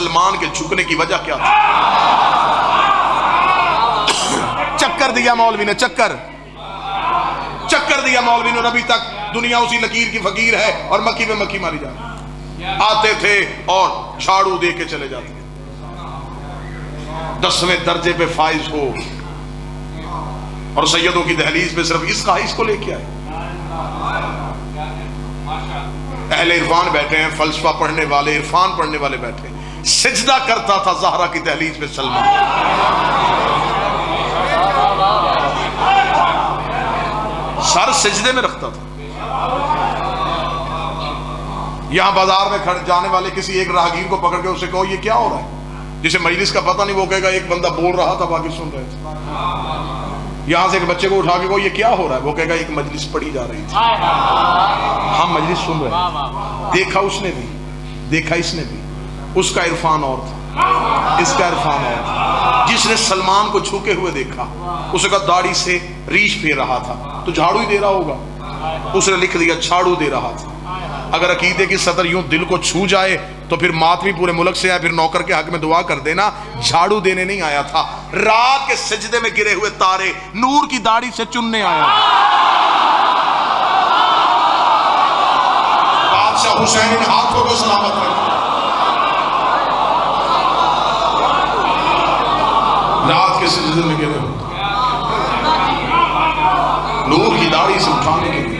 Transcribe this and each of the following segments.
سلمان کے جھکنے کی وجہ کیا تھی؟ چکر دیا مولوی نے، چکر دیا مولوی نے، اور ابھی تک دنیا اسی لکیر کی فقیر ہے اور مکی میں مکی ماری جاتی. آتے تھے اور جھاڑو دے کے چلے جاتے تھے. 10ویں درجے پہ فائز ہو اور سیدوں کی دہلیز پہ صرف اس خواہش کو لے کے آئے. اہل عرفان بیٹھے ہیں، فلسفہ پڑھنے والے، عرفان پڑھنے والے بیٹھے ہیں. سجدہ کرتا تھا زہرا کی دہلیز پہ سلمان. سر سجدے میں رکھتا تھا. یہاں بازار میں جانے والے کسی ایک راہگیر کو پکڑ کے اسے کہو یہ کیا ہو رہا ہے، جسے مجلس کا پتہ نہیں، وہ کہے گا ایک بندہ بول رہا تھا باقی سن رہے تھے. یہاں سے ایک بچے کو اٹھا کے کہو یہ کیا ہو رہا ہے، وہ کہے گا ایک مجلس پڑھی جا رہی تھی، ہم مجلس سن رہے ہیں. دیکھا اس نے بھی، دیکھا اس نے بھی. اس کا عرفان اور تھا، اس کا عرفان اور تھا. جس نے سلمان کو جھکے ہوئے دیکھا، اس کا داڑھی سے ریش پھیر رہا تھا تو جھاڑو ہی دے رہا ہوگا. اس نے لکھ دیا جھاڑو دے رہا تھا. اگر عقیدے کی سطر یوں دل کو چھو جائے تو پھر ماتمی پورے ملک سے آئے، پھر نوکر کے حق میں دعا کر دینا. جھاڑو دینے نہیں آیا تھا، رات کے سجدے میں گرے ہوئے تارے نور کی داڑھی سے چننے آیا. بادشاہ حسین ان ہاتھوں کو سلامت رکھے. رات کے سجدے میں گرے ہوئے نور کی داڑھی سے اٹھانے کے لیے.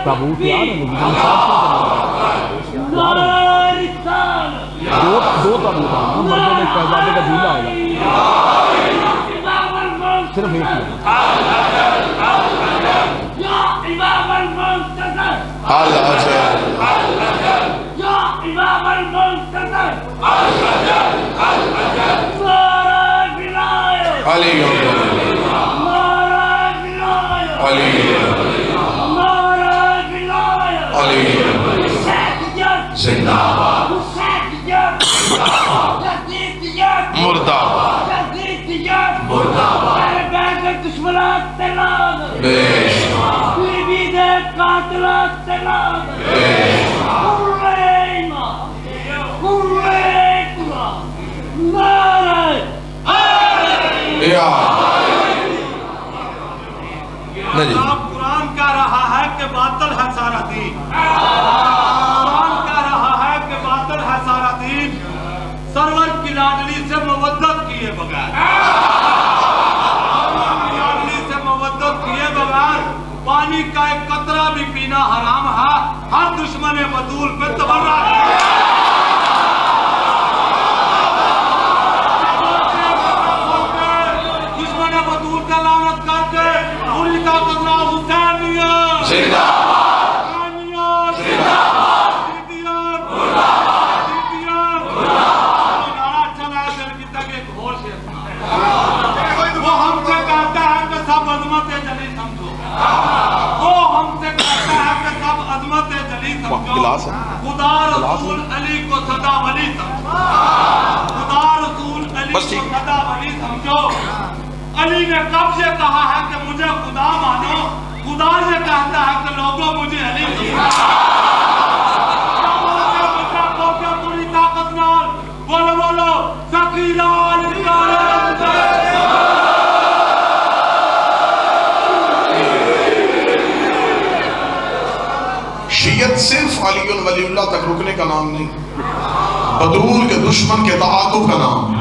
تابوت یاد ہے دو تابوت ہیں، مردوں میں شہزادے کا جھولا آئے گا، صرف ایک ہی. قرآن کہہ رہا ہے کہ باطل ہے سارا دین. قرآن کہہ رہا ہے کہ باطل ہے سارا دین. سرور کی لاڈلی سے مودت کیے بغیر، لاڈلی سے مودت کیے بغیر پانی کا ایک قطرہ بھی پینا حرام ہے. ہر دشمن بطول پہ تبرہ ہے. دشمن بطول کا لعنت کر کے پوری طاقت نہ حسینیت زندہ خدا رسول علی کو صدا ولی سمجھو. خدا رسول علی کو صدا ولی سمجھو. علی نے کب سے کہا ہے کہ مجھے خدا مانو، خدا سے کہتا ہے کہ لوگوں مجھے علی پوری طاقت نال بولو بولو سکیلال شیعت صرف علی ولی اللہ تک رکنے کا نام نہیں، بدور کے دشمن کے تعاقب کا نام.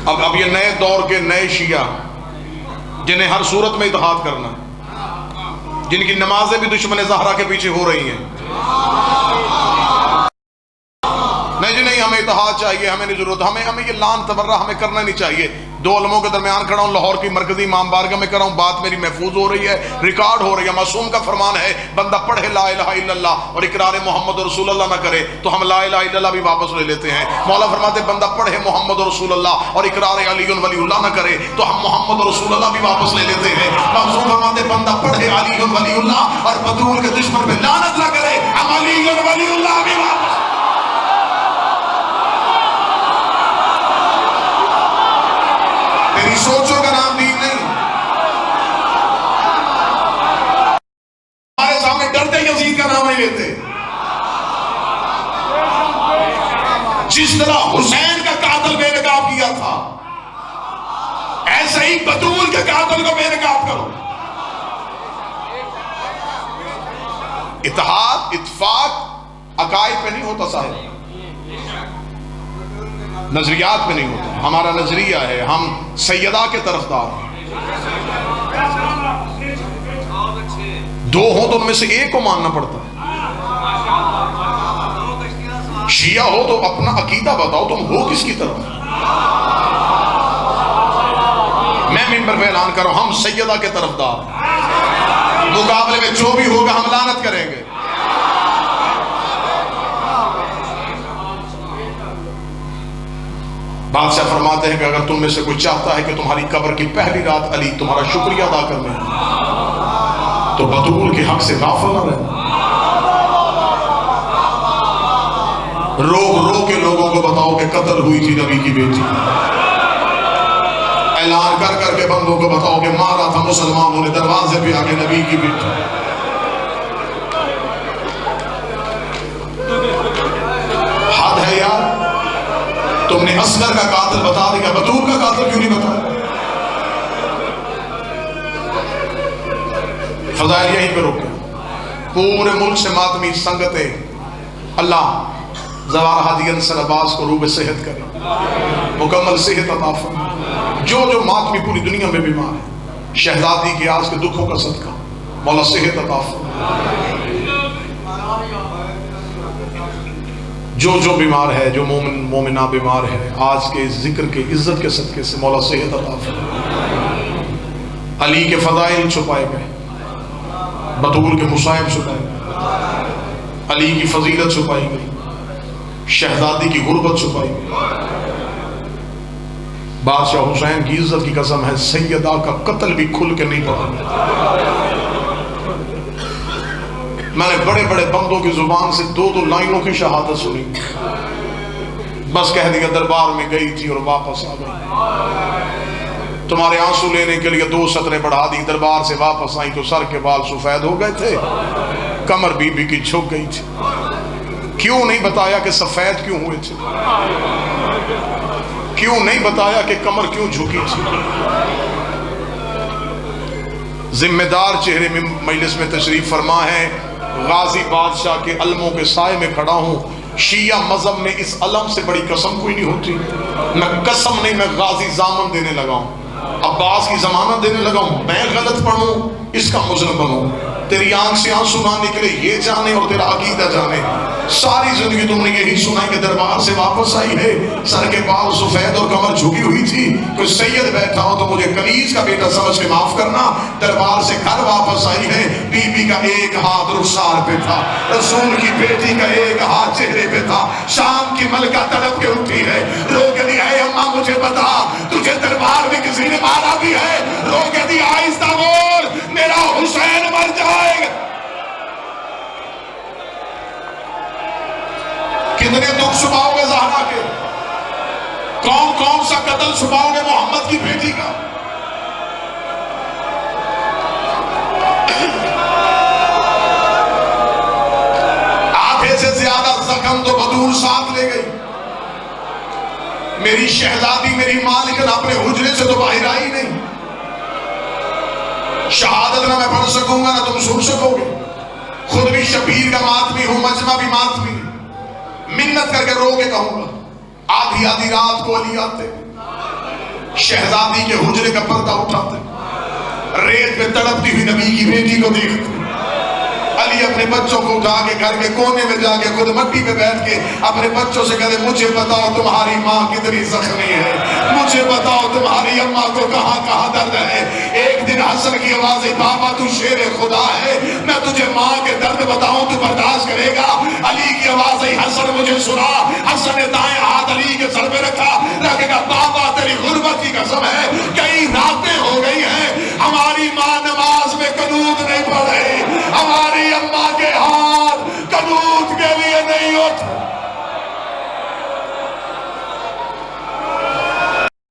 اب یہ نئے دور کے نئے شیعہ جنہیں ہر صورت میں اتحاد کرنا، جن کی نمازیں بھی دشمن زہرا کے پیچھے ہو رہی ہیں. نہیں جی نہیں، ہمیں اتحاد چاہیے، ہمیں نہیں ضرورت، ہمیں یہ لان تبرہ ہمیں کرنا نہیں چاہیے. دو علموں کے درمیان کھڑا ہوں، لاہور کی مرکزی امام بارگاہ میں کھڑا ہوں، بات میری محفوظ ہو رہی ہے، ریکارڈ ہو رہی ہے. معصوم کا فرمان ہے بندہ پڑھے لا الہ الا اللہ اور اقرار محمد رسول اللہ نہ کرے تو ہم لا الہ الا اللہ بھی واپس لے لیتے ہیں. مولا فرماتے بندہ پڑھے محمد رسول اللہ اور اقرار علی ولی اللہ نہ کرے تو ہم محمد رسول اللہ بھی واپس لے لیتے ہیں. معصوم فرماتے بندہ پڑھے علی ولی اللہ اور بدور کے دشمن پہ لعنت نہ کرے ہم علی ولی اللہ بھی واپس. ایسے ہی بطول کے قاتل کو بے نقاب کرو. اتحاد اتفاق عقائد پہ نہیں ہوتا صاحب، نظریات پہ نہیں ہوتا. ہمارا نظریہ ہے ہم سیدہ کے طرفدار ہیں. دو ہوں تو ان میں سے ایک کو ماننا پڑتا ہے. شیعہ ہو تو اپنا عقیدہ بتاؤ تم ہو کس کی طرف. میں منبر پہ اعلان کر رہا ہوں ہم سیدہ کے طرفدار ہیں. مقابلے میں جو بھی ہوگا ہم لعنت کریں گے. بادشاہ فرماتے ہیں کہ اگر تم میں سے کوئی چاہتا ہے کہ تمہاری قبر کی پہلی رات علی تمہارا شکریہ ادا کرنے تو بطول کے حق سے غافل نہ رہے. رو کے لوگوں کو بتاؤ کہ قتل ہوئی تھی نبی کی بیٹی. اعلان کر کے بندوں کو بتاؤ کہ مارا تھا مسلمانوں نے دروازے پہ آ کے نبی کی بیٹی. حد ہے یار. تم نے اصغر کا قاتل بتا دیا، بطول کا قاتل کیوں نہیں بتایا؟ فضائل یہیں پہ رکے. پورے ملک سے ماتمی سنگتیں. اللہ زوار ہادی انصر عباس کو روح صحت کرے، مکمل صحت عطا فرمائے. جو ماتمی پوری دنیا میں بیمار ہے شہزادی کے آج کے دکھوں کا صدقہ مولا صحت عطا فرمائے. جو بیمار ہے، جو مومنہ بیمار ہے، آج کے ذکر کے عزت کے صدقے سے مولا صحت عطا فرمائے. علی کے فضائل چھپائے گئے، بطول کے مصائب چھپائے گئے، علی کی فضیلت چھپائی گئی، شہزادی کی غربت چھپائی گئی. بادشاہ حسین کی عزت کی قسم ہے سیدہ کا قتل بھی کھل کے نہیں پڑا. میں نے بڑے بڑے بندوں کی زبان سے دو لائنوں کی شہادت سنی، بس کہہ دیا دربار میں گئی تھی اور واپس آ گئی. تمہارے آنسو لینے کے لیے 2 سطریں بڑھا دی. دربار سے واپس آئی تو سر کے بال سفید ہو گئے تھے، کمر بی بی کی جھک گئی تھی. کیوں نہیں بتایا کہ سفید کیوں ہوئے تھے؟ کیوں نہیں بتایا کہ کمر کیوں جھکی تھی؟ ذمہ دار چہرے میں مجلس میں تشریف فرما ہے. غازی بادشاہ کے علموں کے سائے میں کھڑا ہوں. شیعہ مذہب میں اس علم سے بڑی قسم کوئی نہیں ہوتی. میں قسم نہیں، میں غازی ضامن دینے لگا ہوں، عباس کی ضمانت دینے لگا ہوں. میں غلط پڑھوں اس کا مجرم بنوں. تیری آنکھ سے آنسو نہ نکلے یہ جانے اور تیرا عقیدہ جانے. ساری زندگی تم نے یہی سنا کہ دربار سے واپس آئی ہے، سر کے بال سفید اور کمر جھکی ہوئی تھی. کوئی سید بیٹھا ہو تو مجھے کنیز کا بیٹا سمجھ کے معاف کرنا. دربار سے گھر واپس آئی ہے، بی بی کا ایک ہاتھ رخسار پہ تھا، رسول کی بیٹی کا ایک ہاتھ چہرے پہ تھا. شام کی ملکہ تڑپ کے اٹھی ہے، رو کے دی اے اماں مجھے بتا تجھے دربار میں کسی نے مارا بھی ہے؟ رو کے دی آہستہ بول میرا حسین مر جائے گا. کتنے دکھ چھپاؤ گے زہرا کے؟ کون سا قتل چھپاؤ گے محمد کی بیٹی کا؟ آدھے سے زیادہ زخم تو بطول ساتھ لے گئی. میری شہزادی میری مالکن اپنے حجرے سے تو باہر آئی نہیں. شہادت نہ میں پڑھ سکوں گا نہ تم سن سکو گے. خود بھی شبیر کا ماتمی ہوں، مجمع بھی ماتمی. منت کر کے رو کے کہوں گا آدھی رات کو علی آتے، شہزادی کے حجرے کا پردہ اٹھاتے، ریت پہ تڑپتی ہوئی نبی کی بیٹی کو دیکھتے. علی اپنے بچوں کو اٹھا کے گھر کے کونے میں جا کے خود مٹی پہ بیٹھ کے اپنے بچوں سے کہتے مجھے بتاؤ تمہاری ماں کتنی زخمی ہے، مجھے بتاؤ تمہاری اماں کو کہاں درد ہے. ایک دن حسن کی آواز ہے بابا تو شیر خدا ہے، میں تجھے ماں کے درد بتاؤں تو برداشت کرے گا؟ علی کی آواز ہے حسن مجھے سنا. حسن نے دائیں ہاتھ علی کے سر پہ رکھا،